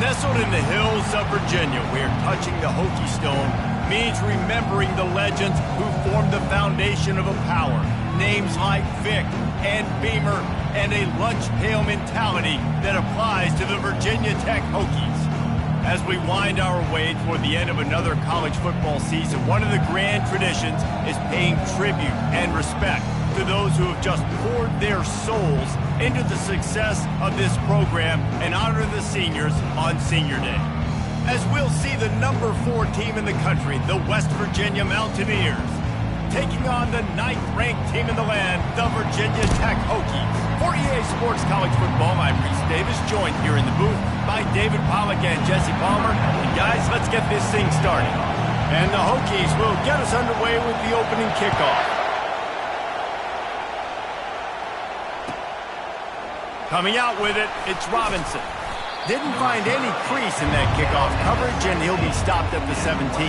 Nestled in the hills of Virginia, where touching the Hokie Stone means remembering the legends who formed the foundation of a power. Names like Vic and Beamer and a lunch pail mentality that applies to the Virginia Tech Hokies. As we wind our way toward the end of another college football season, one of the grand traditions is paying tribute and respect to those who have just poured their souls into the success of this program and honor the seniors on Senior Day. As we'll see the number 4 team in the country, the West Virginia Mountaineers, taking on the 9th-ranked team in the land, the Virginia Tech Hokies. For EA Sports College Football, I'm Reese Davis, joined here in the booth by David Pollack and Jesse Palmer. And guys, let's get this thing started. And the Hokies will get us underway with the opening kickoff. Coming out with it, it's Robinson. Didn't find any crease in that kickoff coverage, and he'll be stopped at the 17.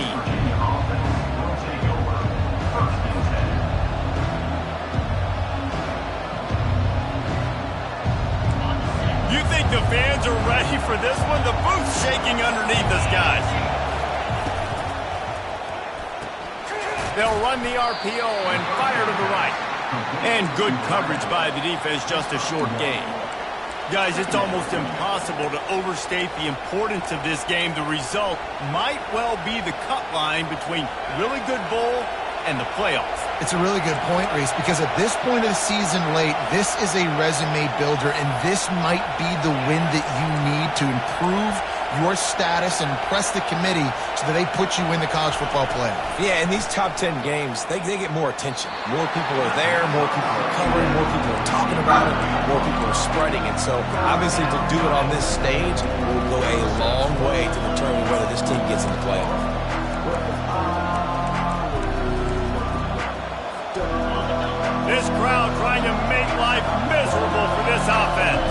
You think the fans are ready for this one? The booth's shaking underneath us, guys. They'll run the RPO and fire to the right. And good coverage by the defense, just a short gain. Guys, it's almost impossible to overstate the importance of this game. The result might well be the cut line between really good bowl and the playoffs. It's a really good point, Reese, because at this point of the season late, this is a resume builder, and this might be the win that you need to improve your status and impress the committee so that they put you in the college football playoff. Yeah, in these top 10 games, they get more attention. More people are there, more people are covering, more people are talking about it, more people are spreading it. So, obviously, to do it on this stage will go a long way to determine whether this team gets in the playoff. This crowd trying to make life miserable for this offense.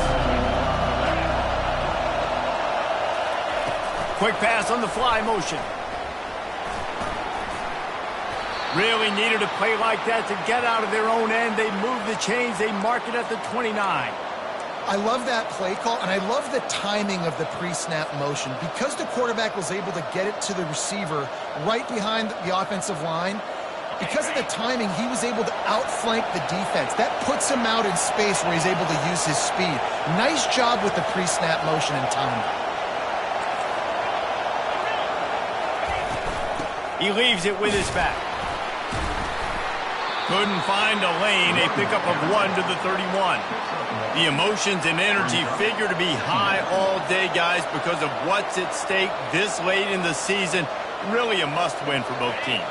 Quick pass on the fly motion. Really needed a play like that to get out of their own end. They move the chains. They mark it at the 29. I love that play call, and I love the timing of the pre-snap motion. Because the quarterback was able to get it to the receiver right behind the offensive line, because of the timing, he was able to outflank the defense. That puts him out in space where he's able to use his speed. Nice job with the pre-snap motion and timing. He leaves it with his back. Couldn't find a lane. A pickup of 1 to the 31. The emotions and energy figure to be high all day, guys, because of what's at stake this late in the season. Really a must-win for both teams.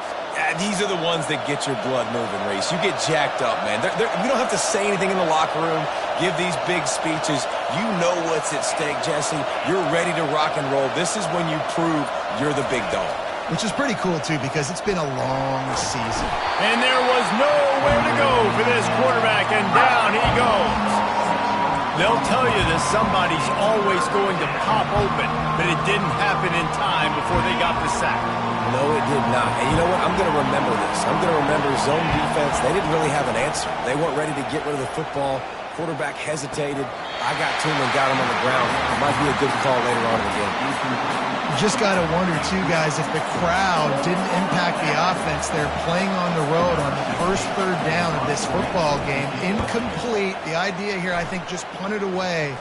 These are the ones that get your blood moving, Reese. You get jacked up, man. You don't have to say anything in the locker room, give these big speeches. You know what's at stake, Jesse. You're ready to rock and roll. This is when you prove you're the big dog. Which is pretty cool, too, because it's been a long season. And there was nowhere to go for this quarterback, and down he goes. They'll tell you that somebody's always going to pop open, but it didn't happen in time before they got the sack. No, it did not. And you know what? I'm going to remember this. I'm going to remember zone defense. They didn't really have an answer. They weren't ready to get rid of the football. Quarterback hesitated. I got to him and got him on the ground. It might be a good call later on in the game. You just got to wonder, too, guys, if the crowd didn't impact the offense. They're playing on the road on the first third down of this football game. Incomplete. The idea here, I think, just punt it away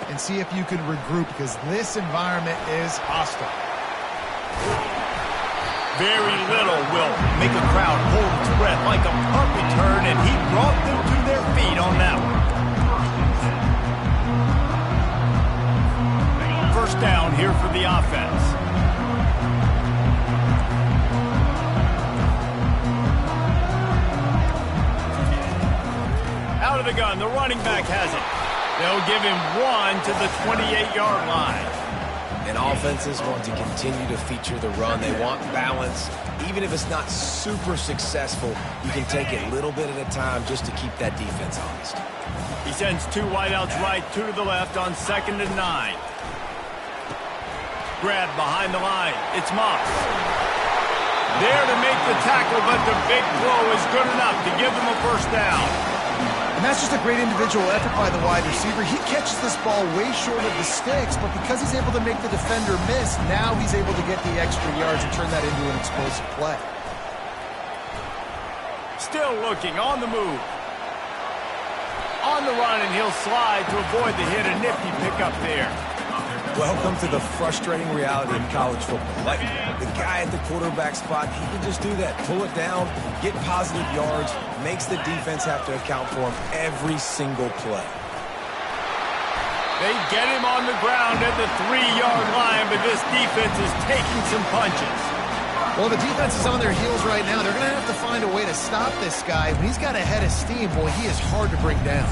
and see if you can regroup, because this environment is hostile. Very little will make a crowd hold its breath like a punt return, and he brought them to their feet on that one. First down here for the offense. Out of the gun, the running back has it. They'll give him 1 to the 28-yard line. And offenses want to continue to feature the run. They want balance. Even if it's not super successful, you can take it a little bit at a time just to keep that defense honest. He sends 2 wideouts right, 2 to the left on 2nd and 9. Grab behind the line. It's Moss. There to make the tackle, but the big throw is good enough to give them a first down. And that's just a great individual effort by the wide receiver. He catches this ball way short of the sticks, but because he's able to make the defender miss, now he's able to get the extra yards and turn that into an explosive play. Still looking on the move. On the run, and he'll slide to avoid the hit. A nifty pickup there. Welcome to the frustrating reality of college football. Like, the guy at the quarterback spot, he can just do that. Pull it down, get positive yards, makes the defense have to account for him every single play. They get him on the ground at the 3-yard line, but this defense is taking some punches. Well, the defense is on their heels right now. They're going to have to find a way to stop this guy. When he's got a head of steam, boy, he is hard to bring down.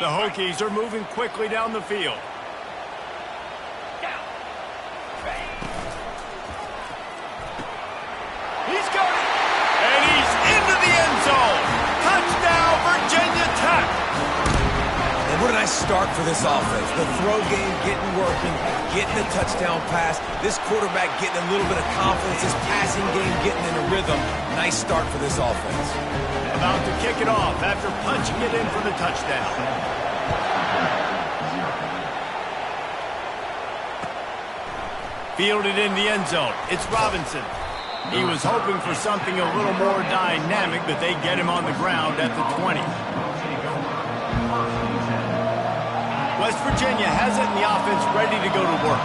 The Hokies are moving quickly down the field. He's got it! And he's into the end zone! Touchdown, Virginia Tech! And what a nice start for this offense. The throw game getting working, getting the touchdown pass. This quarterback getting a little bit of confidence. This passing game getting in a rhythm. Nice start for this offense. About to kick it off after punching it in for the touchdown. Fielded in the end zone. It's Robinson. He was hoping for something a little more dynamic, but they get him on the ground at the 20. West Virginia has it in the offense ready to go to work.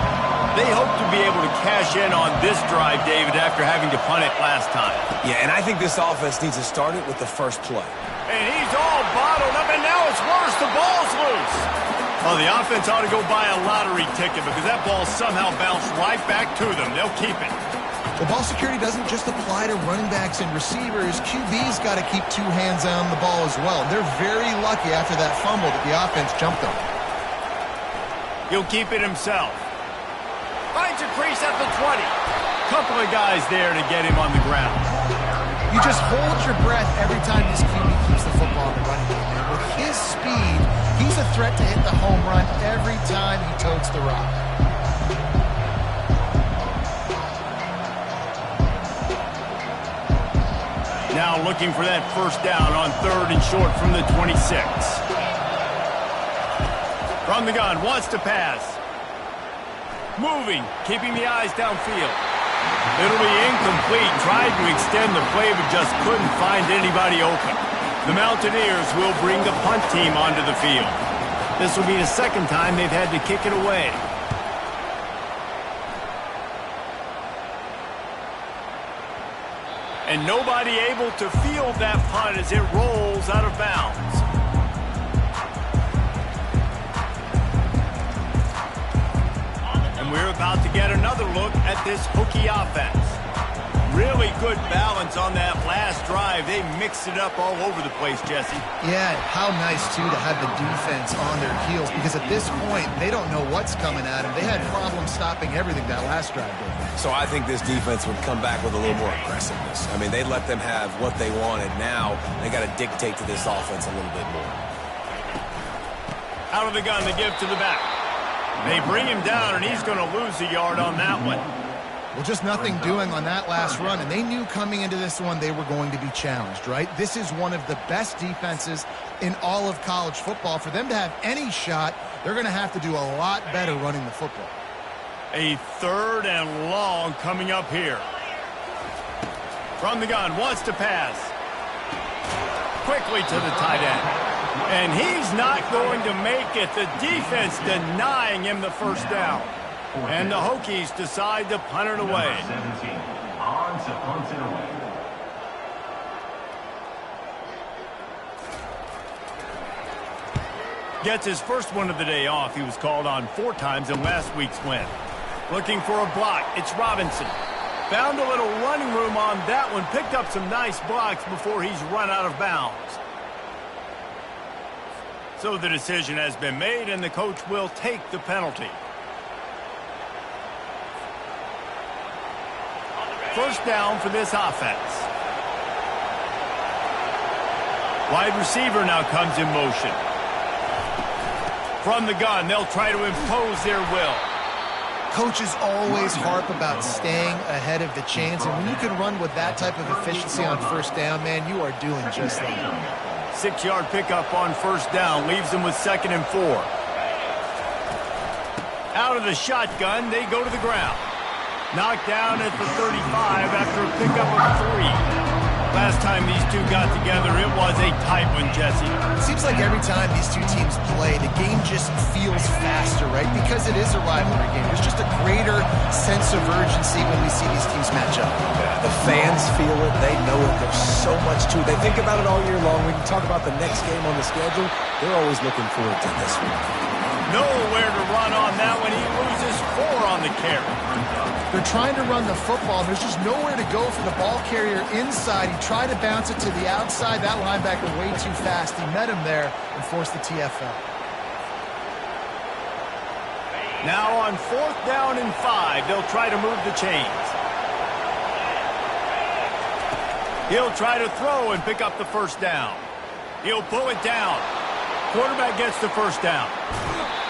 They hope to be able to cash in on this drive, David, after having to punt it last time. Yeah, and I think this offense needs to start it with the first play. And he's all bottled up, and now it's worse. The ball's loose. Well, the offense ought to go buy a lottery ticket because that ball somehow bounced right back to them. They'll keep it. Well, ball security doesn't just apply to running backs and receivers. QB's got to keep 2 hands on the ball as well. They're very lucky after that fumble that the offense jumped on. He'll keep it himself. Finds a crease at the 20. Couple of guys there to get him on the ground. You just hold your breath every time this QB keeps the football in the running game. And with his speed, he's a threat to hit the home run every time he totes the rock. Now looking for that first down on 3rd and short from the 26. From the gun, wants to pass. Moving, keeping the eyes downfield. It'll be incomplete. Tried to extend the play, but just couldn't find anybody open. The Mountaineers will bring the punt team onto the field. This will be the second time they've had to kick it away. And nobody able to field that punt as it rolls out of bounds. And we're about to get another look at this Hokie offense. Really good balance on that last drive. They mixed it up all over the place, Jesse. Yeah, how nice, too, to have the defense on their heels because at this point, they don't know what's coming at them. They had problems stopping everything that last drive did. So I think this defense would come back with a little more aggressiveness. I mean, they let them have what they wanted. Now they got to dictate to this offense a little bit more. Out of the gun, they give to the back. They bring him down, and he's going to lose a yard on that one. Well, just nothing doing on that last run, and they knew coming into this one they were going to be challenged, right? This is one of the best defenses in all of college football. For them to have any shot, they're going to have to do a lot better running the football. A 3rd and long coming up here. From the gun, wants to pass. Quickly to the tight end. And he's not going to make it. The defense denying him the first down. And the Hokies decide to punt it away. Gets his first one of the day off. He was called on 4 times in last week's win. Looking for a block. It's Robinson. Found a little running room on that one. Picked up some nice blocks before he's run out of bounds. So the decision has been made, and the coach will take the penalty. First down for this offense. Wide receiver now comes in motion. From the gun, they'll try to impose their will. Coaches always harp about staying ahead of the chains, and when you can run with that type of efficiency on first down, man, you are doing just that. 6-yard pickup on first down leaves them with 2nd and 4. Out of the shotgun, they go to the ground. Knocked down at the 35 after a pickup of 3. Last time these two got together, it was a tight one, Jesse. It seems like every time these two teams play, the game just feels faster, right? Because it is a rivalry game. There's just a greater sense of urgency when we see these teams match up. Yeah, the fans feel it. They know it. There's so much to it. They think about it all year long. We can talk about the next game on the schedule. They're always looking forward to this one. Nowhere to run on that one. He loses 4 on the carry. They're trying to run the football. There's just nowhere to go for the ball carrier inside. He tried to bounce it to the outside. That linebacker way too fast. He met him there and forced the TFL. Now on 4th down and 5, they'll try to move the chains. He'll try to throw and pick up the first down. He'll pull it down. Quarterback gets the first down.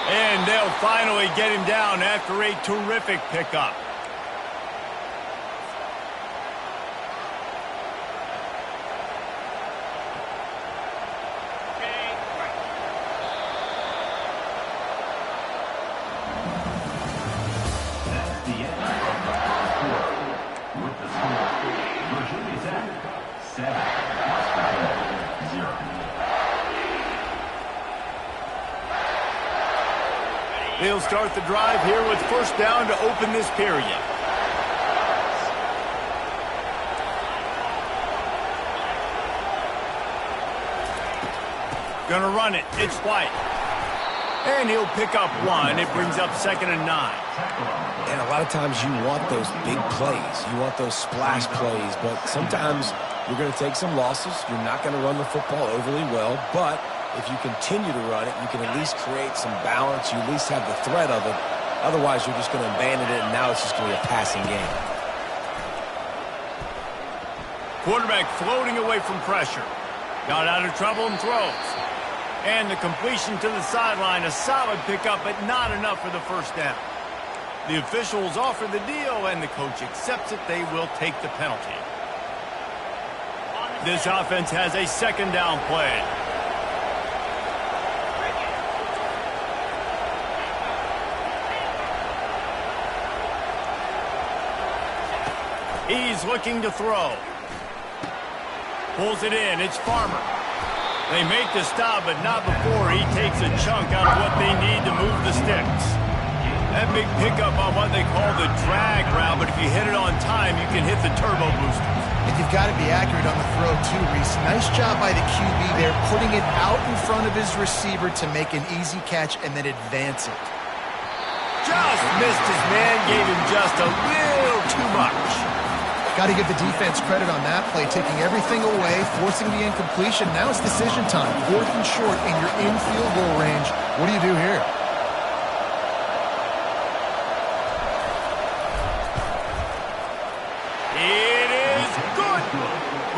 And they'll finally get him down after a terrific pickup. They'll start the drive here with first down to open this period. Gonna run it. It's White. And he'll pick up 1. It brings up 2nd and 9. And a lot of times you want those big plays. You want those splash plays. But sometimes you're going to take some losses. You're not going to run the football overly well. But if you continue to run it, you can at least create some balance. You at least have the threat of it. Otherwise, you're just going to abandon it, and now it's just going to be a passing game. Quarterback floating away from pressure. Got out of trouble and throws. And the completion to the sideline, a solid pickup, but not enough for the first down. The officials offer the deal, and the coach accepts it. They will take the penalty. This offense has a 2nd down play. He's looking to throw. Pulls it in. It's Farmer. They make the stop, but not before he takes a chunk out of what they need to move the sticks. That big pickup on what they call the drag route, but if you hit it on time, you can hit the turbo boosters. And you've got to be accurate on the throw, too, Reese. Nice job by the QB there, putting it out in front of his receiver to make an easy catch and then advance it. Just missed his man, gave him just a little too much. Got to give the defense credit on that play, taking everything away, forcing the incompletion. Now it's decision time. 4th and short, and you're in field goal range. What do you do here? It is good.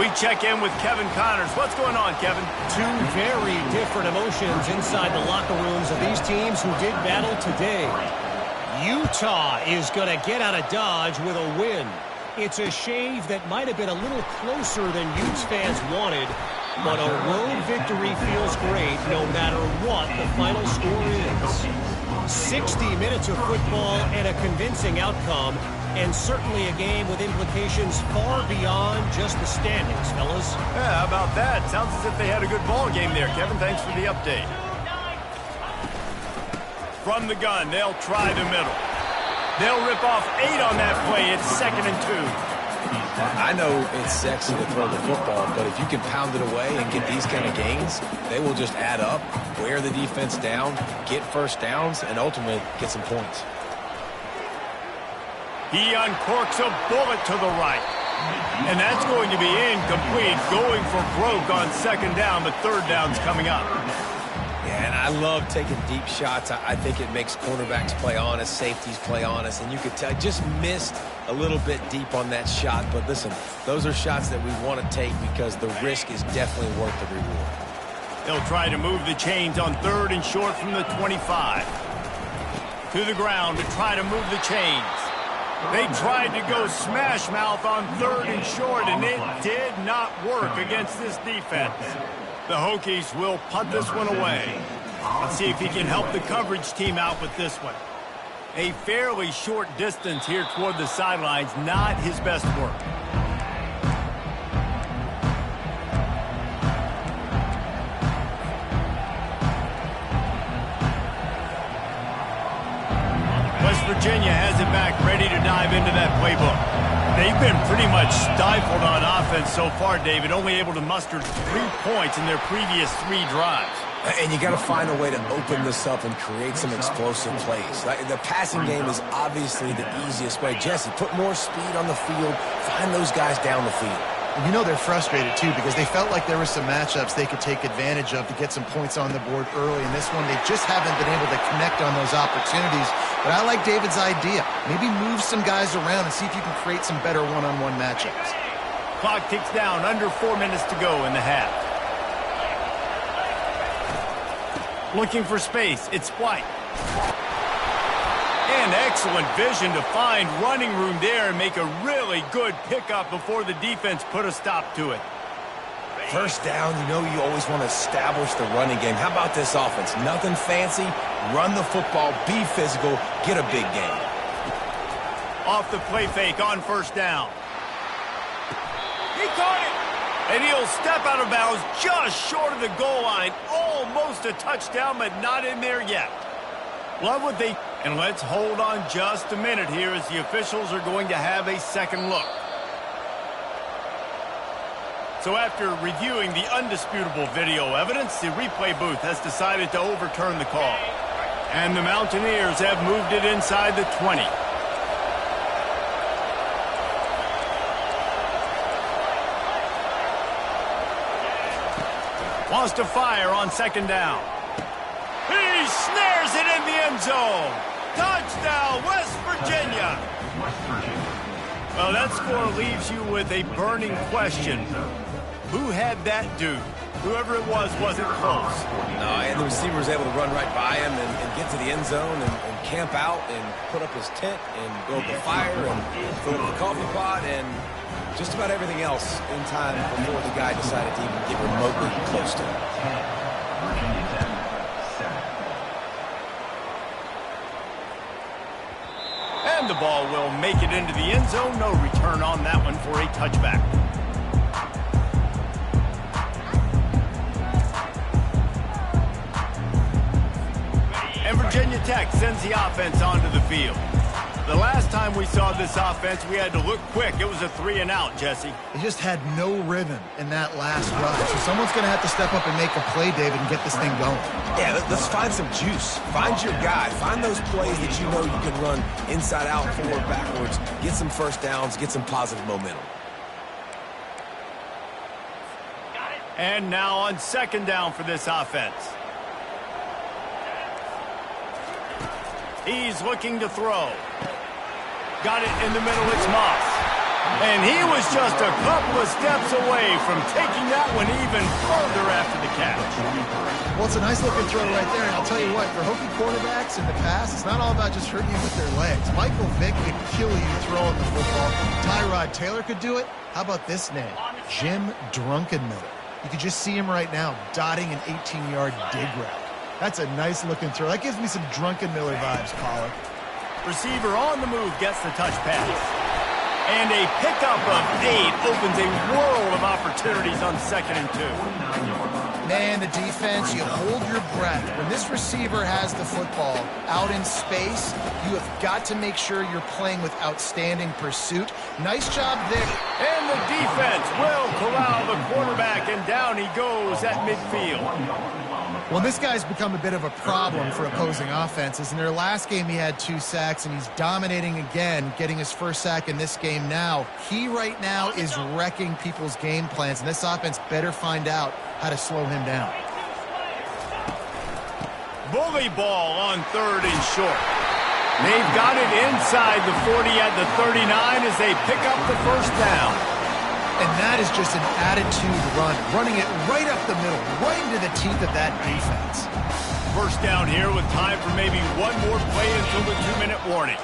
We check in with Kevin Connors. What's going on, Kevin? Two very different emotions inside the locker rooms of these teams who did battle today. Utah is going to get out of Dodge with a win. It's a shave that might have been a little closer than Utes fans wanted, but a road victory feels great no matter what the final score is. 60 minutes of football and a convincing outcome, and certainly a game with implications far beyond just the standings, fellas. Yeah, how about that? Sounds as if they had a good ball game there, Kevin. Thanks for the update. From the gun, they'll try the middle. They'll rip off 8 on that play. It's 2nd and 2. I know it's sexy to throw the football, but if you can pound it away and get these kind of gains, they will just add up, wear the defense down, get first downs, and ultimately get some points. He uncorks a bullet to the right. And that's going to be incomplete, going for broke on 2nd down, but 3rd down's coming up. Yeah, and I love taking deep shots. I think it makes cornerbacks play honest, safeties play honest, and you could tell just missed a little bit deep on that shot. But listen, those are shots that we want to take because the risk is definitely worth the reward. They'll try to move the chains on 3rd and short from the 25. To the ground to try to move the chains. They tried to go smash mouth on 3rd and short, and it did not work against this defense. The Hokies will punt this one away. Let's see if he can help the coverage team out with this one. A fairly short distance here toward the sidelines, not his best work. West Virginia has it back, ready to dive into that playbook. They've been pretty much stifled on offense so far, David, only able to muster 3 points in their previous 3 drives. And you got to find a way to open this up and create some explosive plays. The passing game is obviously the easiest way. Jesse, put more speed on the field, find those guys down the field. And you know they're frustrated, too, because they felt like there were some matchups they could take advantage of to get some points on the board early. In this one, they just haven't been able to connect on those opportunities. But I like David's idea. Maybe move some guys around and see if you can create some better one-on-one matchups. Clock ticks down, under 4 minutes to go in the half. Looking for space, it's White. And excellent vision to find running room there and make a really good pickup before the defense put a stop to it. First down, you know you always want to establish the running game. How about this offense? Nothing fancy. Run the football, be physical, get a big gain. Off the play fake on 1st down. He caught it! And he'll step out of bounds just short of the goal line. Almost a touchdown, but not in there yet. Love what they... And let's hold on just a minute here as the officials are going to have a second look. So after reviewing the undisputable video evidence, the replay booth has decided to overturn the call. And the Mountaineers have moved it inside the 20. Wants to fire on 2nd down. He snares it in the end zone. Touchdown, West Virginia. Well, that score leaves you with a burning question. Who had that dude? Whoever it was wasn't close. No, and the receiver was able to run right by him and get to the end zone and camp out and put up his tent and build the fire and fill up the coffee pot and just about everything else in time before the guy decided to even get remotely close to him. And the ball will make it into the end zone. No return on that one for a touchback. And Virginia Tech sends the offense onto the field. The last time we saw this offense, we had to look quick. It was a 3-and-out, Jesse. They just had no rhythm in that last drive. So someone's going to have to step up and make a play, David, and get this thing going. Yeah, let's find some juice. Find your guy. Find those plays that you know you can run inside out, forward, backwards. Get some first downs. Get some positive momentum. And now on 2nd down for this offense. He's looking to throw. Got it in the middle, it's Moss. And he was just a couple of steps away from taking that one even further after the catch. Well, it's a nice looking throw right there, and I'll tell you what, for Hokie quarterbacks in the past, it's not all about just hurting you with their legs. Michael Vick could kill you throwing the football. Tyrod Taylor could do it. How about this name? Jim Druckenmiller. You can just see him right now dotting an 18-yard dig route. That's a nice looking throw. That gives me some Druckenmiller vibes, caller. Receiver on the move gets the touch pass. And a pickup of 8 opens a world of opportunities on 2nd and 2. Man, the defense, you hold your breath. When this receiver has the football out in space, you have got to make sure you're playing with outstanding pursuit. Nice job there. And the defense will corral the quarterback, and down he goes at midfield. Well, this guy's become a bit of a problem for opposing offenses. In their last game, he had 2 sacks, and he's dominating again, getting his first sack in this game now. He right now is wrecking people's game plans, and this offense better find out how to slow him down. Bully ball on 3rd and short. They've got it inside the 40 at the 39 as they pick up the first down. And that is just an attitude run, running it right up the middle, right into the teeth of that defense. first down here with time for maybe one more play until the 2-minute warning.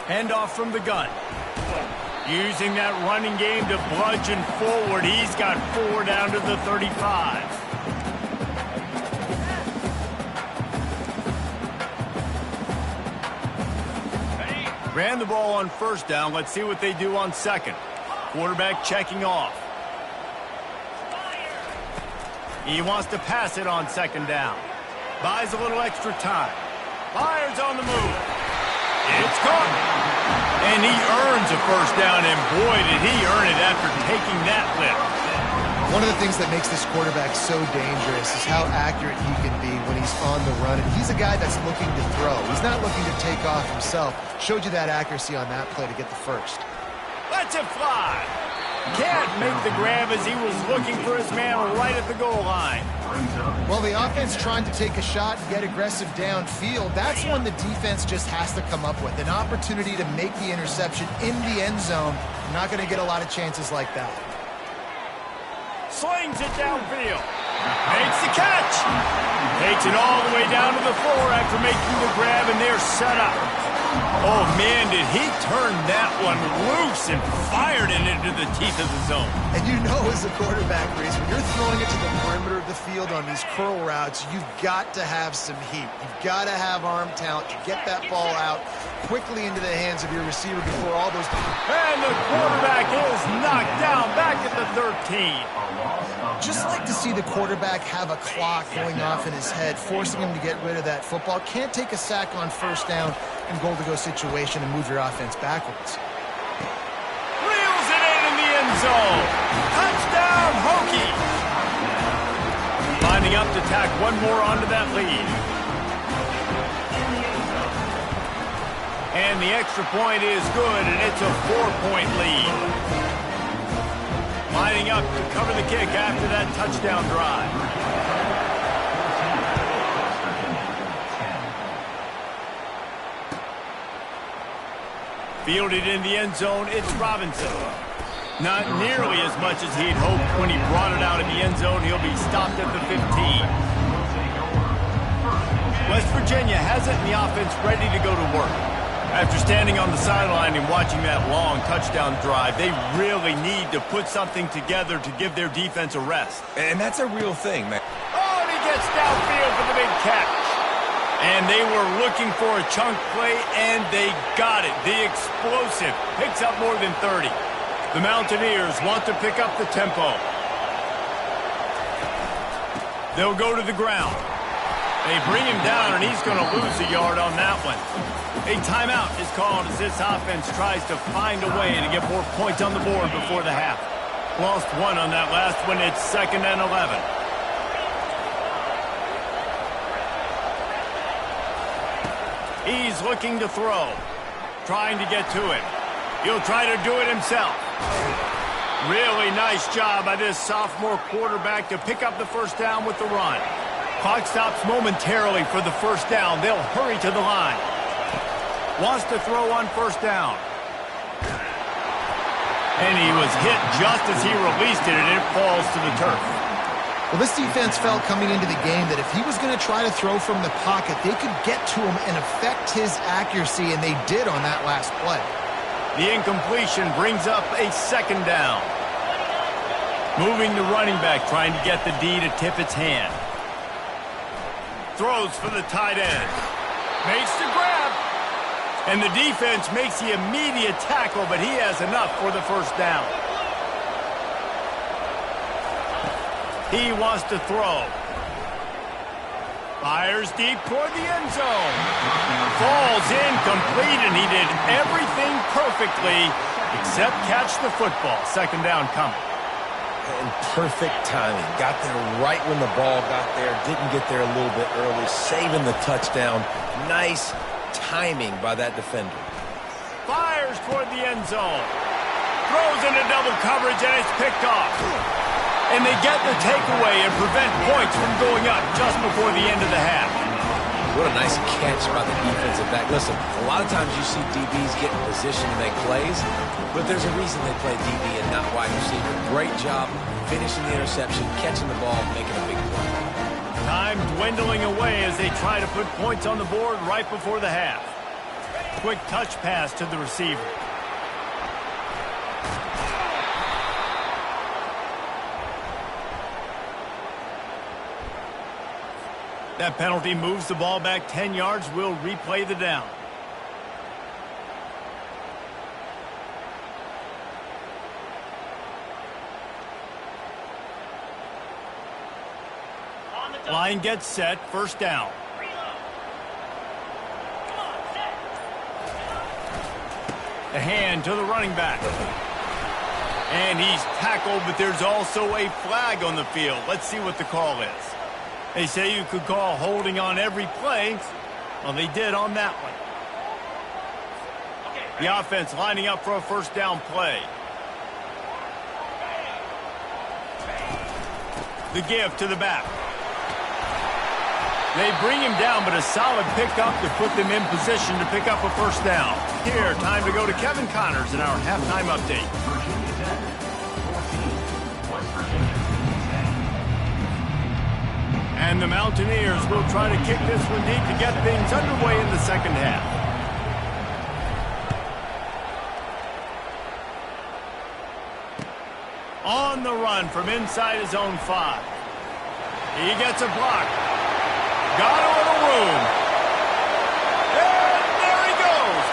Handoff from the gun. Using that running game to bludgeon forward. He's got 4 down to the 35. Ran the ball on first down. Let's see what they do on second. Quarterback checking off. He wants to pass it on second down. Buys a little extra time. Fires on the move. It's caught. And he earns a first down, and boy, did he earn it after taking that lift. One of the things that makes this quarterback so dangerous is how accurate he can be when he's on the run. And he's a guy that's looking to throw. He's not looking to take off himself. Showed you that accuracy on that play to get the first. Lets it fly. Can't make the grab as he was looking for his man right at the goal line. Well, the offense trying to take a shot and get aggressive downfield. That's when the defense just has to come up with an opportunity to make the interception in the end zone. You're not going to get a lot of chances like that. Slings it downfield. Makes the catch. Takes it all the way down to the floor after making the grab, and they're set up. Oh, man, did he turn that one loose and fired it into the teeth of the zone. And you know as a quarterback, Reese, when you're throwing it to the perimeter of the field on these curl routes, you've got to have some heat. You've got to have arm talent to get that ball out quickly into the hands of your receiver before all those... And the quarterback is knocked down back at the 13. Just like to see the quarterback have a clock going off in his head, forcing him to get rid of that football. Can't take a sack on first down and goal-to-go situation and move your offense backwards. Reels it in the end zone. Touchdown, Hokie. Lining up to tack one more onto that lead. And the extra point is good, and it's a 4-point lead. Lining up to cover the kick after that touchdown drive. Fielded in the end zone, it's Robinson. Not nearly as much as he'd hoped when he brought it out in the end zone. He'll be stopped at the 15. West Virginia has it, and the offense ready to go to work. After standing on the sideline and watching that long touchdown drive, they really need to put something together to give their defense a rest. And that's a real thing, man. Oh, and he gets downfield for the big catch. And they were looking for a chunk play, and they got it. The explosive picks up more than 30. The Mountaineers want to pick up the tempo. They'll go to the ground. They bring him down, and he's going to lose a yard on that one. A timeout is called as this offense tries to find a way to get more points on the board before the half. Lost one on that last one. It's 2nd and 11. He's looking to throw, trying to get to it. He'll try to do it himself. Really nice job by this sophomore quarterback to pick up the first down with the run. Clock stops momentarily for the first down. They'll hurry to the line. Wants to throw on first down. And he was hit just as he released it, and it falls to the turf. Well, this defense felt coming into the game that if he was going to try to throw from the pocket, they could get to him and affect his accuracy, and they did on that last play. The incompletion brings up a 2nd down. Moving the running back, trying to get the D to tip its hand. Throws for the tight end. Makes the grab. And the defense makes the immediate tackle, but he has enough for the first down. He wants to throw. Fires deep toward the end zone. Falls incomplete, and he did everything perfectly except catch the football. 2nd down coming. And perfect timing. Got there right when the ball got there. Didn't get there a little bit early. Saving the touchdown. Nice timing by that defender. Fires toward the end zone. Throws into double coverage, and it's picked off. And they get the takeaway and prevent points from going up just before the end of the half. What a nice catch by the defensive back. Listen, a lot of times you see DBs get in position to make plays, but there's a reason they play DB and not wide receiver. Great job finishing the interception, catching the ball, making a big play. Time dwindling away as they try to put points on the board right before the half. Quick touch pass to the receiver. That penalty moves the ball back 10 yards. We'll replay the down. Line gets set, first down. The hand to the running back. And he's tackled, but there's also a flag on the field. Let's see what the call is. They say you could call holding on every play. Well, they did on that one. The offense lining up for a first down play. The give to the back. They bring him down, but a solid pickup to put them in position to pick up a first down. Here, time to go to Kevin Connors in our halftime update. And the Mountaineers will try to kick this one deep to get things underway in the second half. On the run from inside his own 5. He gets a block. Got a little room. And there he goes.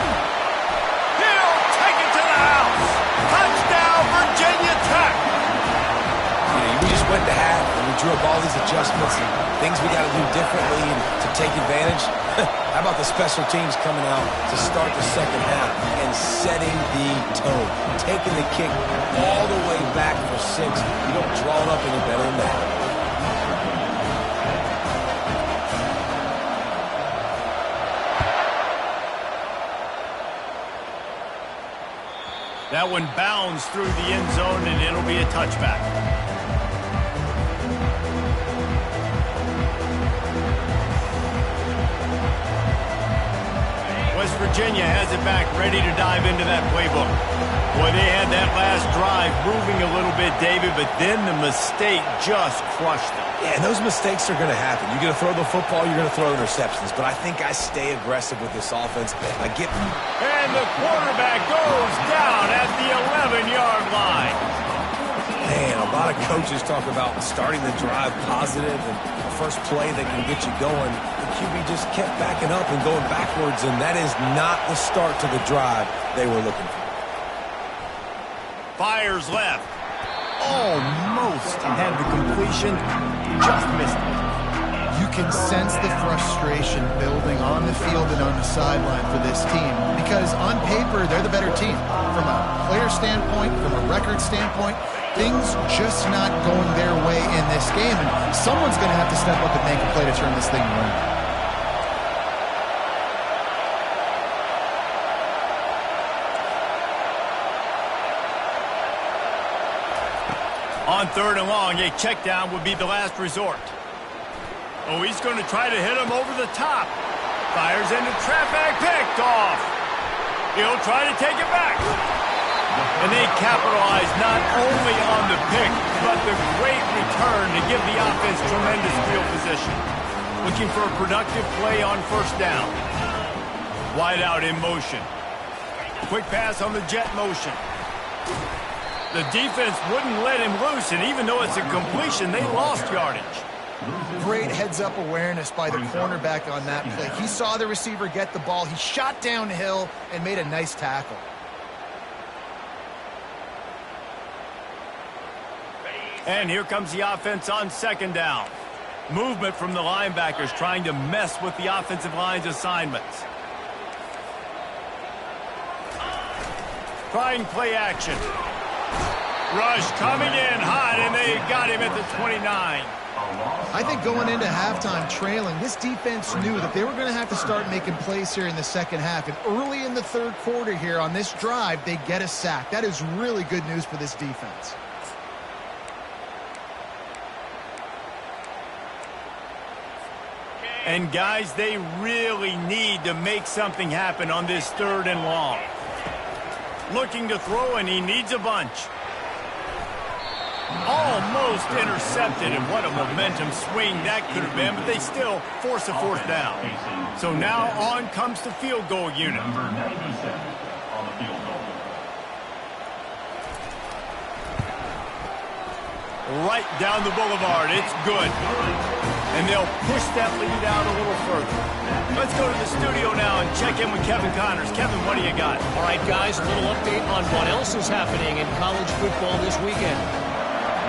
He'll take it to the house. Touchdown, Virginia Tech. We just went to half and we drew up all these adjustments and things we got to do differently and to take advantage. How about the special teams coming out to start the second half and setting the tone, taking the kick all the way back for 6. You don't draw it up any better than that. That one bounds through the end zone, and it'll be a touchback. West Virginia has it back, ready to dive into that playbook. Boy, they had that last drive moving a little bit, David, but then the mistake just crushed them. Yeah, and those mistakes are going to happen. You're going to throw the football, you're going to throw interceptions. But I think I stay aggressive with this offense. I get... And the quarterback goes down at the 11-yard line. Man, a lot of coaches talk about starting the drive positive and the first play that can get you going. The QB just kept backing up and going backwards, and that is not the start to the drive they were looking for. Fires left. Almost had the completion. Just missed it. You can sense the frustration building on the field and on the sideline for this team because on paper, they're the better team. From a player standpoint, from a record standpoint, things just not going their way in this game. And someone's going to have to step up and make a play to turn this thing around. On third and long, a check down would be the last resort. Oh, he's going to try to hit him over the top. Fires into traffic, picked off. He'll try to take it back. And they capitalize not only on the pick, but the great return to give the offense tremendous field position. Looking for a productive play on first down. Wide out in motion. Quick pass on the jet motion. The defense wouldn't let him loose, and even though it's a completion, they lost yardage. Great heads-up awareness by the cornerback on that play. He saw the receiver get the ball. He shot downhill and made a nice tackle. And here comes the offense on second down. Movement from the linebackers trying to mess with the offensive line's assignments. Trying play action. Rush coming in hot, and they got him at the 29. I think going into halftime trailing, this defense knew that they were going to have to start making plays here in the second half. And early in the third quarter here on this drive, they get a sack. That is really good news for this defense. And, guys, they really need to make something happen on this third and long. Looking to throw, and he needs a bunch. Almost intercepted, and what a momentum swing that could have been, but they still force a fourth down. So now on comes the field goal unit. Right down the boulevard. It's good. And they'll push that lead out a little further. Let's go to the studio now and check in with Kevin Connors. Kevin, what do you got? All right, guys, a little update on what else is happening in college football this weekend.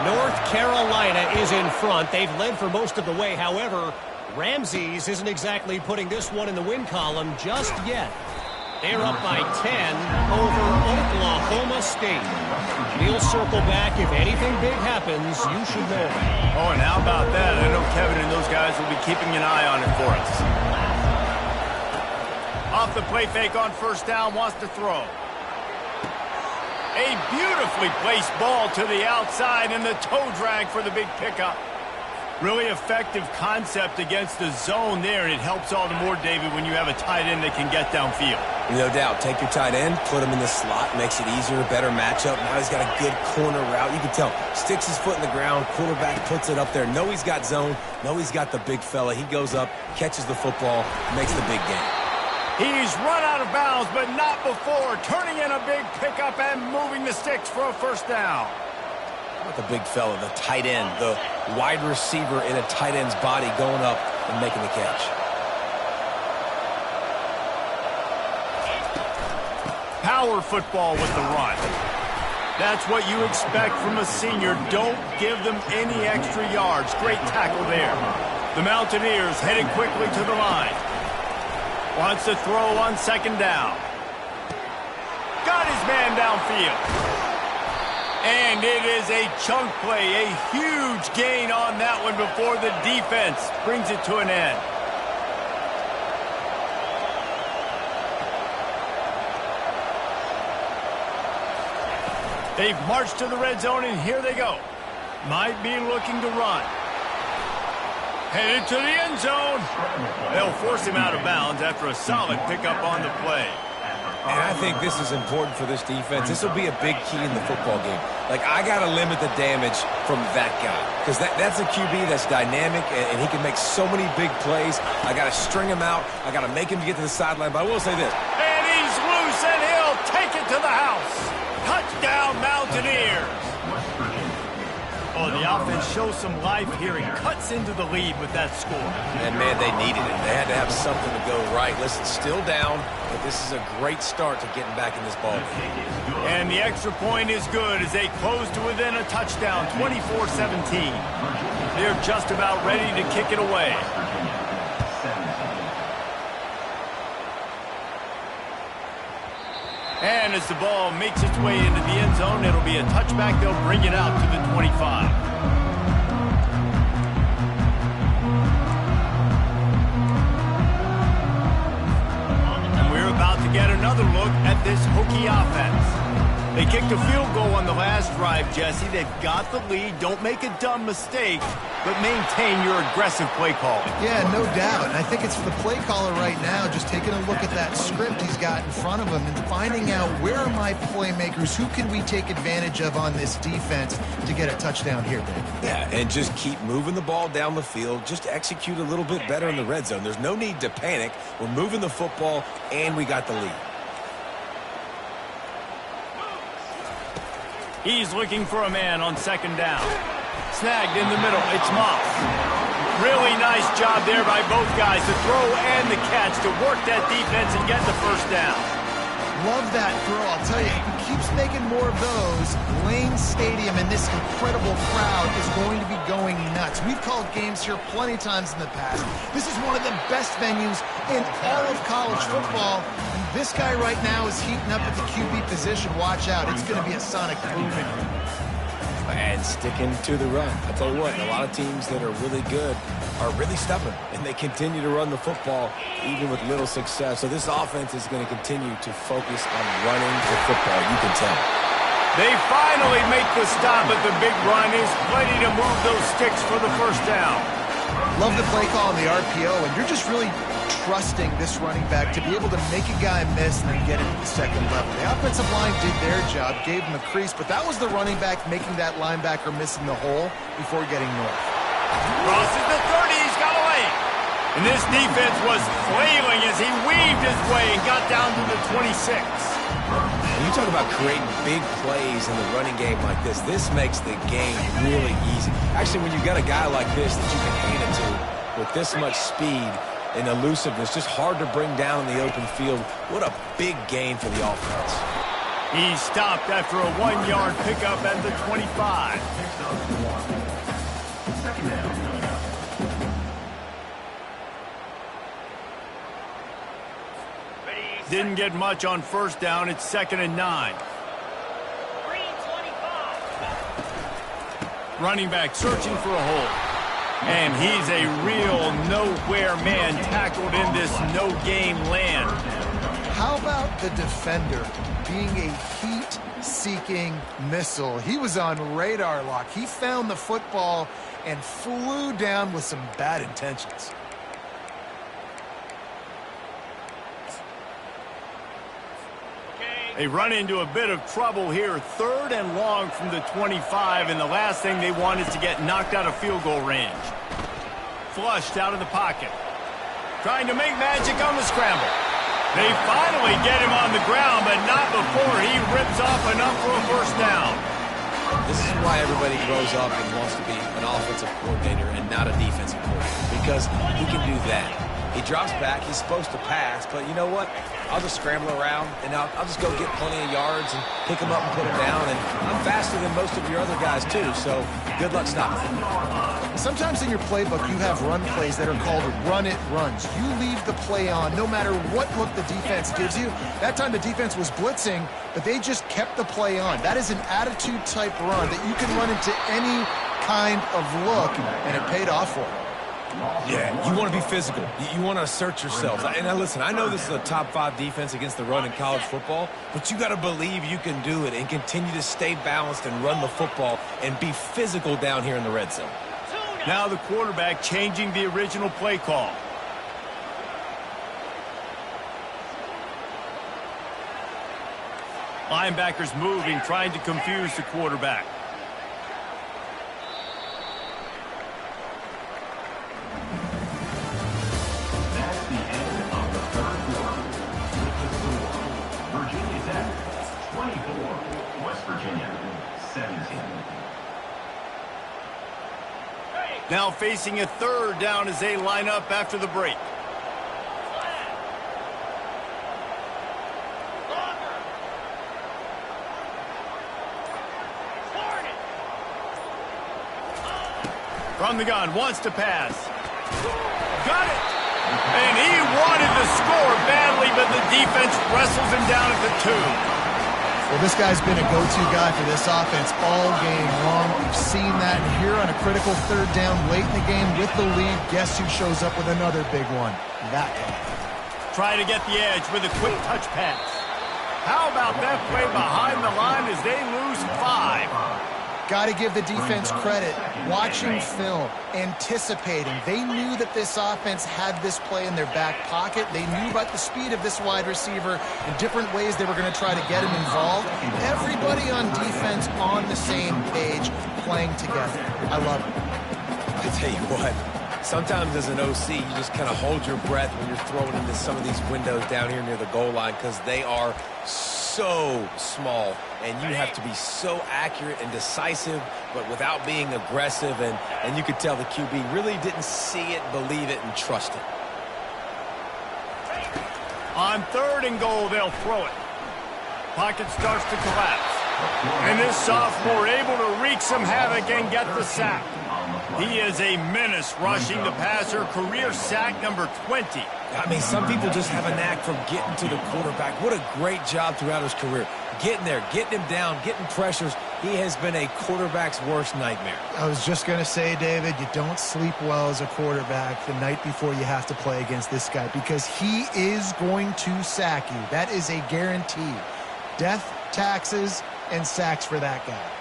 North Carolina is in front. They've led for most of the way. However, Ramses isn't exactly putting this one in the win column just yet. They're up by 10 over Oklahoma State. We'll circle back. If anything big happens, you should know about. Oh, and how about that? I know Kevin and those guys will be keeping an eye on it for us. Off the play fake on first down, wants to throw. A beautifully placed ball to the outside, and the toe drag for the big pickup. Really effective concept against the zone there, and it helps all the more, David, when you have a tight end that can get downfield. No doubt. Take your tight end, put him in the slot, makes it easier, better matchup. Now he's got a good corner route. You can tell. Sticks his foot in the ground, quarterback puts it up there. Know he's got zone, know he's got the big fella. He goes up, catches the football, makes the big game. He's run out of bounds, but not before. Turning in a big pickup and moving the sticks for a first down. The big fella, the tight end, the wide receiver in a tight end's body going up and making the catch. Power football with the run. That's what you expect from a senior. Don't give them any extra yards. Great tackle there. The Mountaineers headed quickly to the line. Wants to throw on second down. Got his man downfield. And it is a chunk play, a huge gain on that one before the defense brings it to an end. They've marched to the red zone, and here they go. Might be looking to run. Headed to the end zone. They'll force him out of bounds after a solid pickup on the play. And I think this is important for this defense. This will be a big key in the football game. Like, I got to limit the damage from that guy. Because that's a QB that's dynamic, and he can make so many big plays. I got to string him out. I got to make him get to the sideline. But I will say this. And he's loose, and he'll take it to the house. Touchdown, Mountaineers. Oh, the offense shows some life here and cuts into the lead with that score. And, man, they needed it. They had to have something to go right. Listen, still down, but this is a great start to getting back in this ball game. And the extra point is good as they close to within a touchdown, 24-17. They're just about ready to kick it away. And as the ball makes its way into the end zone, it'll be a touchback. They'll bring it out to the 25. And we're about to get another look at this Hokie offense. They kicked a field goal on the last drive, Jesse. They've got the lead. Don't make a dumb mistake, but maintain your aggressive play call. Yeah, no doubt. And I think it's the play caller right now just taking a look at that script he's got in front of him and finding out where are my playmakers, who can we take advantage of on this defense to get a touchdown here, Dave. Yeah, and just keep moving the ball down the field. Just execute a little bit better in the red zone. There's no need to panic. We're moving the football, and we got the lead. He's looking for a man on second down. Snagged in the middle. It's Moss. Really nice job there by both guys, the throw and the catch, to work that defense and get the first down. Love that throw. I'll tell you, if he keeps making more of those, Lane Stadium and this incredible crowd is going to be going nuts. We've called games here plenty of times in the past. This is one of the best venues in all of college football. And this guy right now is heating up at the QB position. Watch out. It's going to be a sonic boom. And sticking to the run. I tell you what, a lot of teams that are really good are really stubborn, and they continue to run the football even with little success. So this offense is going to continue to focus on running the football. You can tell. They finally make the stop, but the big run is plenty to move those sticks for the first down. Love the play call on the RPO, and you're just really trusting this running back to be able to make a guy miss and then get him to the second level. The offensive line did their job, gave him a crease, but that was the running back making that linebacker miss in the hole before getting north. Crosses the 30, he's got away. And this defense was flailing as he weaved his way and got down to the 26. And you talk about creating big plays in the running game like this. This makes the game really easy. Actually, when you've got a guy like this that you can hand it to with this much speed and elusiveness, just hard to bring down in the open field. What a big gain for the offense. He stopped after a 1-yard pickup at the 25. Didn't get much on first down. It's 2nd and 9. Running back searching for a hole. And he's a real nowhere man tackled in this no-game land. How about the defender being a heat-seeking missile? He was on radar lock. He found the football and flew down with some bad intentions. They run into a bit of trouble here. 3rd and long from the 25, and the last thing they want is to get knocked out of field goal range. Flushed out of the pocket. Trying to make magic on the scramble. They finally get him on the ground, but not before he rips off enough for a first down. This is why everybody grows up and wants to be an offensive coordinator and not a defensive coordinator, because he can do that. He drops back. He's supposed to pass, but you know what? I'll just scramble around, and I'll just go get plenty of yards and pick them up and put them down. And I'm faster than most of your other guys, too, so good luck stopping me. Sometimes in your playbook, you have run plays that are called run-it runs. You leave the play on no matter what look the defense gives you. That time the defense was blitzing, but they just kept the play on. That is an attitude-type run that you can run into any kind of look, and it paid off for them. Yeah, you want to be physical. You want to assert yourselves. And now listen, I know this is a top 5 defense against the run in college football, but you got to believe you can do it and continue to stay balanced and run the football and be physical down here in the red zone. Now the quarterback changing the original play call. Linebackers moving, trying to confuse the quarterback. Now facing a 3rd down as they line up after the break. From the gun, wants to pass. Got it! And he wanted to score badly, but the defense wrestles him down at the 2. Well, this guy's been a go-to guy for this offense all game long. We've seen that here on a critical 3rd down late in the game with the lead. Guess who shows up with another big one? That guy. Try to get the edge with a quick touch pass. How about that play behind the line as they lose 5? Got to give the defense credit. Watching film, anticipating. They knew that this offense had this play in their back pocket. They knew about the speed of this wide receiver and different ways they were going to try to get him involved. Everybody on defense on the same page, playing together. I love it. I tell you what, sometimes as an OC, you just kind of hold your breath when you're throwing into some of these windows down here near the goal line because they are so small, and you have to be so accurate and decisive, but without being aggressive, and you could tell the QB really didn't see it, believe it, and trust it. On 3rd and goal, they'll throw it. Pocket starts to collapse. And this sophomore able to wreak some havoc and get the sack. He is a menace rushing the passer, career sack number 20. I mean, some people just have a knack for getting to the quarterback. What a great job throughout his career. Getting there, getting him down, getting pressures. He has been a quarterback's worst nightmare. I was just going to say, David, you don't sleep well as a quarterback the night before you have to play against this guy because he is going to sack you. That is a guarantee. Death, taxes, and sacks for that guy.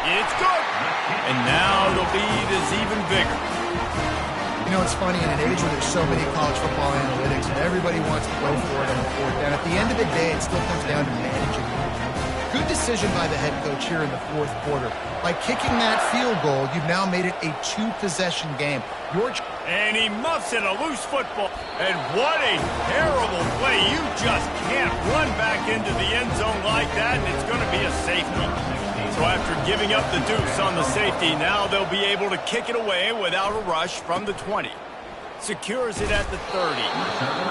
It's good. And even bigger. You know, it's funny, in an age where there's so many college football analytics and everybody wants to go for it on the fourth down, at the end of the day, it still comes down to managing. Good decision by the head coach here in the fourth quarter. By kicking that field goal, you've now made it a two-possession game. And he muffs it, a loose football. And what a terrible play. You just can't run back into the end zone like that, and it's going to be a safety. So after giving up the deuce on the safety, now they'll be able to kick it away without a rush from the 20. Secures it at the 30.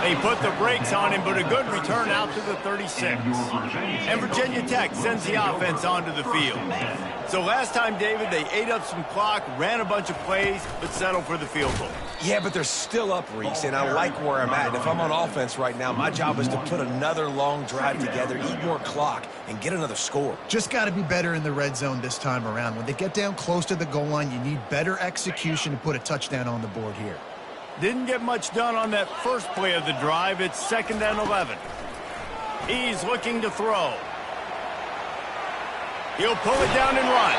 They put the brakes on him, but a good return out to the 36. And Virginia Tech sends the offense onto the field. So last time, David, they ate up some clock, ran a bunch of plays, but settled for the field goal. Yeah, but they're still up, Reese, and I like where I'm at. And if I'm on offense right now, my job is to put another long drive together, eat more clock, and get another score. Just got to be better in the red zone this time around. When they get down close to the goal line, you need better execution to put a touchdown on the board here. Didn't get much done on that first play of the drive. It's 2nd and 11. He's looking to throw. He'll pull it down and run.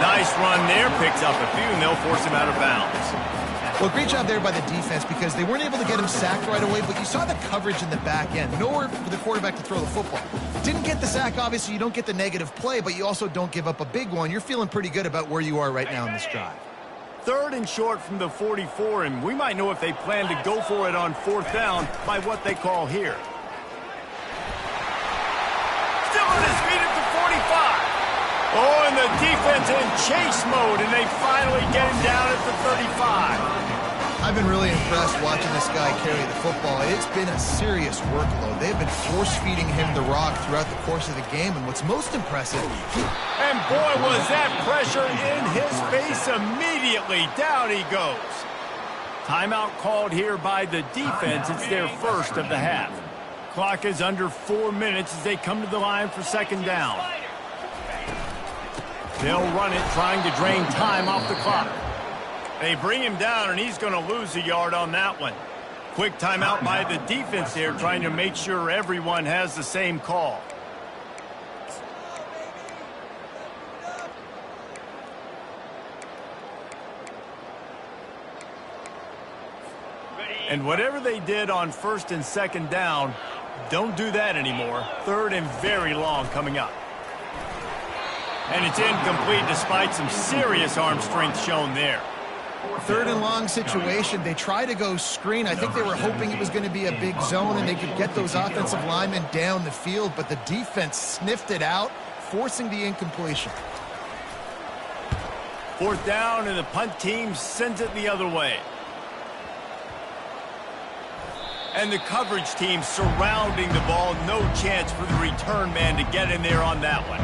Nice run there. Picks up a few, and they'll force him out of bounds. Well, great job there by the defense because they weren't able to get him sacked right away, but you saw the coverage in the back end. Nowhere for the quarterback to throw the football. Didn't get the sack, obviously. You don't get the negative play, but you also don't give up a big one. You're feeling pretty good about where you are right now in this drive. 3rd and short from the 44, and we might know if they plan to go for it on 4th down by what they call here. Still on his feet at the 45. Oh, and the defense in chase mode, and they finally get him down at the 35. I've been really impressed watching this guy carry the football. It's been a serious workload. They've been force-feeding him the rock throughout the course of the game, and what's most impressive... And boy, was that pressure in his face immediately. Down he goes. Timeout called here by the defense. It's their first of the half. Clock is under 4 minutes as they come to the line for 2nd down. They'll run it, trying to drain time off the clock. They bring him down, and he's going to lose a yard on that one. Quick timeout by the defense there, trying to make sure everyone has the same call. And whatever they did on 1st and 2nd down, don't do that anymore. 3rd and very long coming up. And it's incomplete despite some serious arm strength shown there. 3rd and long situation. They try to go screen. I think they were hoping it was going to be a big zone and they could get those offensive linemen down the field, but the defense sniffed it out, forcing the incompletion. 4th down, and the punt team sends it the other way. And the coverage team surrounding the ball. No chance for the return man to get in there on that one.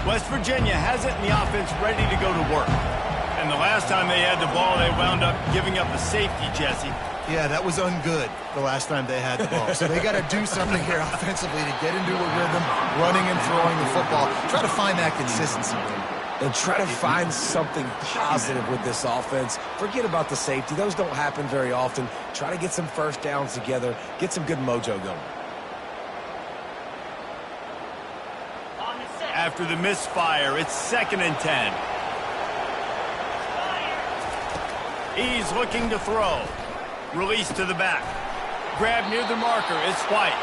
West Virginia has it in the offense ready to go to work. And the last time they had the ball, they wound up giving up a safety, Jesse. Yeah, that was ungood the last time they had the ball. So they got to do something here offensively to get into a rhythm, running and throwing the football. Try to find that consistency. And try to find something positive with this offense. Forget about the safety. Those don't happen very often. Try to get some first downs together. Get some good mojo going. After the misfire, it's 2nd and 10. He's looking to throw. Release to the back. Grab near the marker. It's White.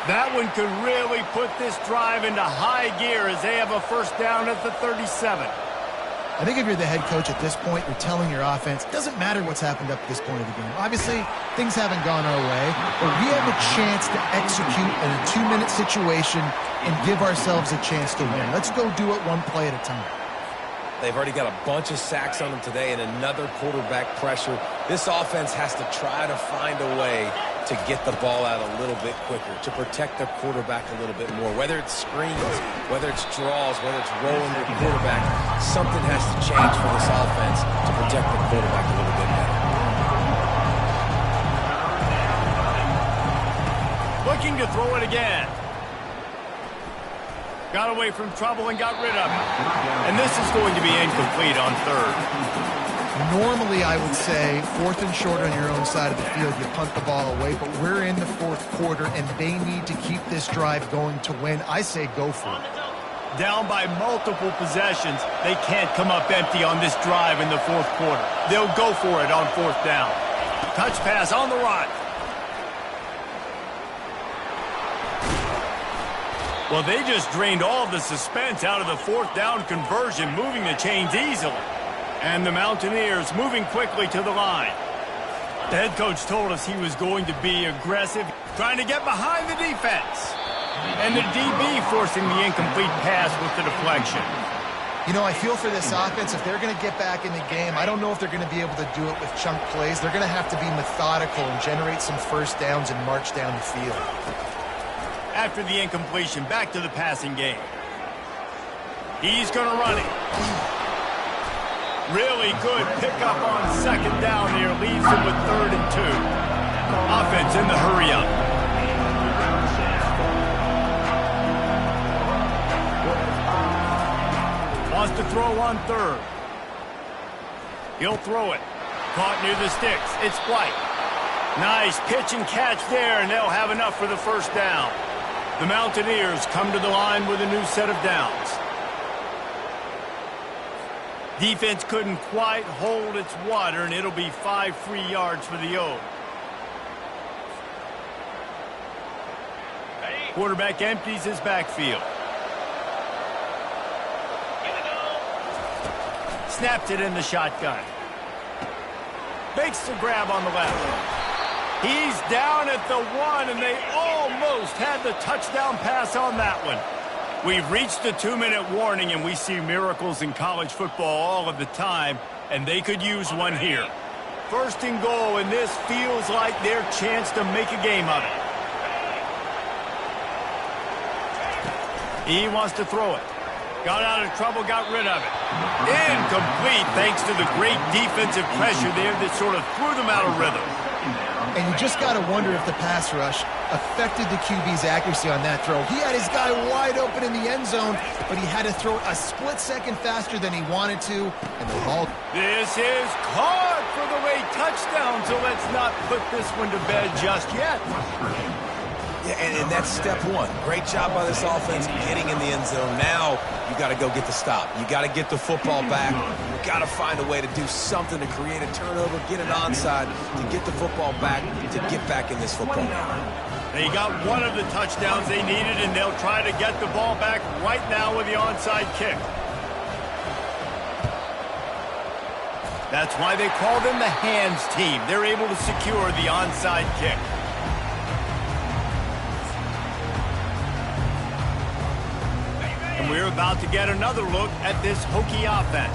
That one could really put this drive into high gear as they have a first down at the 37. I think if you're the head coach at this point, you're telling your offense, it doesn't matter what's happened up to this point of the game. Obviously, things haven't gone our way, but we have a chance to execute in a 2-minute situation and give ourselves a chance to win. Let's go do it one play at a time. They've already got a bunch of sacks on them today and another quarterback pressure. This offense has to try to find a way to get the ball out a little bit quicker, to protect their quarterback a little bit more. Whether it's screens, whether it's draws, whether it's rolling the quarterback, something has to change for this offense to protect the quarterback a little bit better. Looking to throw it again. Got away from trouble and got rid of it. And this is going to be incomplete on 3rd. Normally, I would say 4th and short on your own side of the field, you punt the ball away, but we're in the 4th quarter, and they need to keep this drive going to win. I say go for it. Down by multiple possessions, they can't come up empty on this drive in the fourth quarter. They'll go for it on fourth down. Touch pass on the run. Well, they just drained all of the suspense out of the fourth down conversion, moving the chains easily. And the Mountaineers moving quickly to the line. The head coach told us he was going to be aggressive, trying to get behind the defense. And the DB forcing the incomplete pass with the deflection. You know, I feel for this offense, if they're going to get back in the game, I don't know if they're going to be able to do it with chunk plays. They're going to have to be methodical and generate some first downs and march down the field. After the incompletion, back to the passing game. He's going to run it. Really good pickup on second down here. Leaves him with 3rd and 2. Offense in the hurry-up. Wants to throw on 3rd. He'll throw it. Caught near the sticks. It's White. Nice pitch and catch there, and they'll have enough for the first down. The Mountaineers come to the line with a new set of downs. Defense couldn't quite hold its water, and it'll be 5 free yards for the O. Quarterback empties his backfield. Snapped it in the shotgun. Makes the grab on the left. He's down at the 1, and they almost had the touchdown pass on that one. We've reached the 2-minute warning, and we see miracles in college football all of the time, and they could use one here. 1st and goal, and this feels like their chance to make a game of it. He wants to throw it. Got out of trouble, got rid of it. Incomplete thanks to the great defensive pressure there that sort of threw them out of rhythm. And you just got to wonder if the pass rush affected the QB's accuracy on that throw. He had his guy wide open in the end zone, but he had to throw it a split second faster than he wanted to, and the ball... This is caught for the late touchdown, so let's not put this one to bed just yet. Yeah, and that's step 1. Great job by this offense getting in the end zone. Now you got to go get the stop. You got to get the football back. You got to find a way to do something to create a turnover, get an onside, to get the football back, to get back in this football game. They got one of the touchdowns they needed, and they'll try to get the ball back right now with the onside kick. That's why they call them the hands team. They're able to secure the onside kick. And we're about to get another look at this Hokie offense.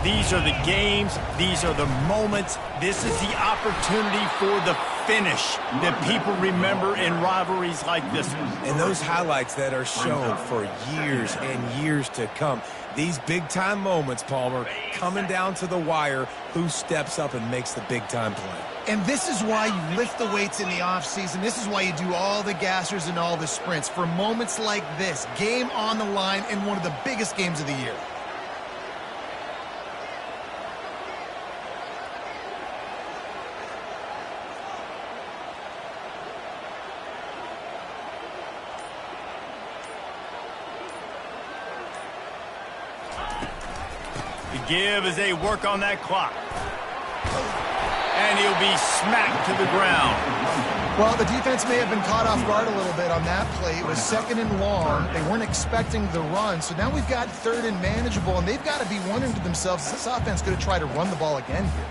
These are the games. These are the moments. This is the opportunity for the finish that people remember in rivalries like this one. And those highlights that are shown for years and years to come. These big-time moments, Palmer, coming down to the wire, who steps up and makes the big-time play. And this is why you lift the weights in the offseason. This is why you do all the gassers and all the sprints. For moments like this, game on the line in one of the biggest games of the year. The give as they work on that clock. And he'll be smacked to the ground. Well, the defense may have been caught off guard a little bit on that play. It was 2nd and long. They weren't expecting the run. So now we've got 3rd and manageable, and they've got to be wondering to themselves, is this offense going to try to run the ball again here?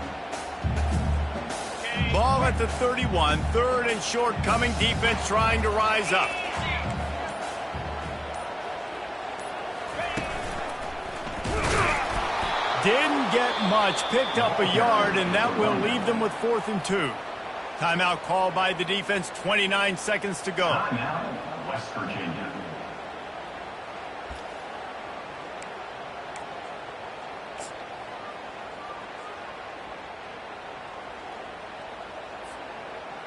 Ball at the 31. 3rd and short coming. Defense trying to rise up. Didn't get much, picked up a yard, and that will leave them with 4th and 2. Timeout called by the defense, 29 seconds to go. West Virginia.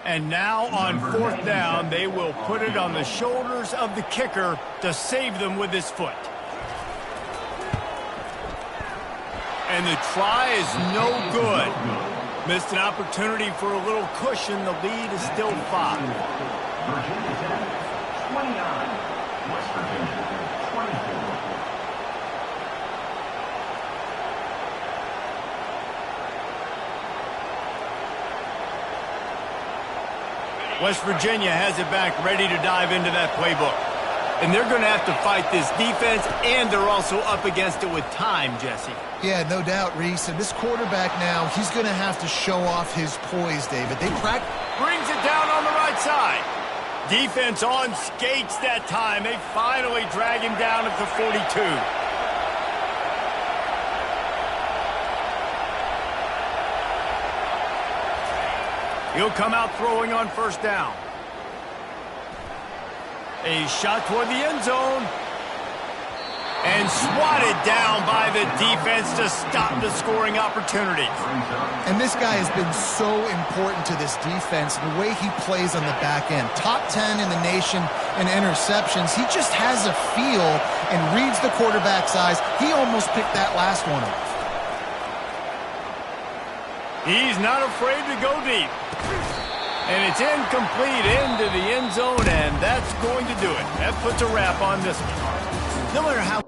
And now on 4th down, they will put it on the shoulders of the kicker to save them with his foot. And the try is no good. Missed an opportunity for a little cushion. The lead is still 5. Virginia Tech, 29. West Virginia, 24. West Virginia has it back, ready to dive into that playbook. And they're going to have to fight this defense, and they're also up against it with time, Jesse. Yeah, no doubt, Reese. And this quarterback now, he's going to have to show off his poise, David. They practice. Brings it down on the right side. Defense on skates that time. They finally drag him down at the 42. He'll come out throwing on first down. A shot toward the end zone. And swatted down by the defense to stop the scoring opportunity. And this guy has been so important to this defense, the way he plays on the back end. Top 10 in the nation in interceptions. He just has a feel and reads the quarterback's eyes. He almost picked that last one off. He's not afraid to go deep. And it's incomplete into the end zone, and that's going to do it. That puts a wrap on this one. No matter how